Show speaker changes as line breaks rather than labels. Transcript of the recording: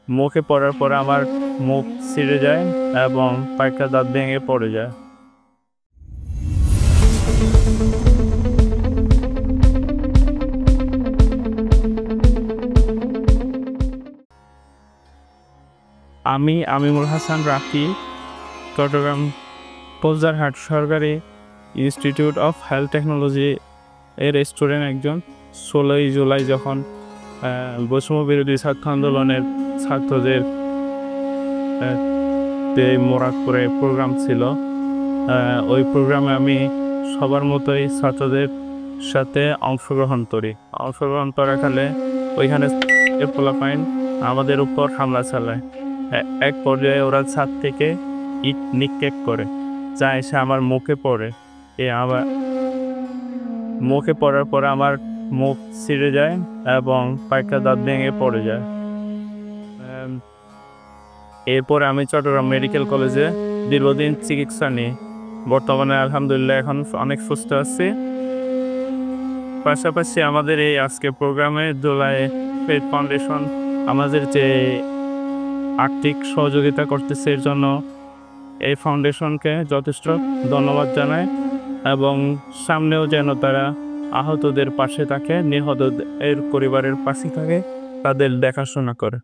মুখে পড়ার পরে আমার মুখ ছিঁড়ে যায় এবং কয়েকটা দাঁত ভেঙে পড়ে যায়। আমি আমিমুল হাসান রাফি চট্টগ্রাম পোজদারহাট সরকারি ইনস্টিটিউট অফ হেলথ টেকনোলজি এর স্টুডেন্ট একজন। 16ই জুলাই যখন বৈষম্য বিরোধী ছাত্র আন্দোলনের ছাত্রদের যে মোরাদপুরে প্রোগ্রাম ছিল, ওই প্রোগ্রামে আমি সবার মতোই ছাত্রদের সাথে অংশগ্রহণ করাকালে ওইখানে পোলাপাইন আমাদের উপর হামলা চালায়। এক পর্যায়ে ওরা ছাদ থেকে ইট নিক্ষেপ করে, যা এসে আমার মুখে পড়ে। আমার মুখে পড়ার পরে আমার মুখ ছিঁড়ে যায় এবং কয়েকটা দাঁত ভেঙে পড়ে যায়। এরপর আমি চট্টগ্রাম মেডিকেল কলেজে দীর্ঘদিন চিকিৎসা নিই। বর্তমানে আলহামদুলিল্লাহ এখন অনেক সুস্থ আছি। পাশাপাশি আমাদের এই আজকে প্রোগ্রামে জুলাই ফেড ফাউন্ডেশন আমাদের যে আর্থিক সহযোগিতা করতেছে, এর জন্য এই ফাউন্ডেশনকে যথেষ্ট ধন্যবাদ জানাই এবং সামনেও যেন তারা আহতদের পাশে থাকে, নিহতদের পরিবারের পাশে থাকে, তাদের দেখাশোনা করে।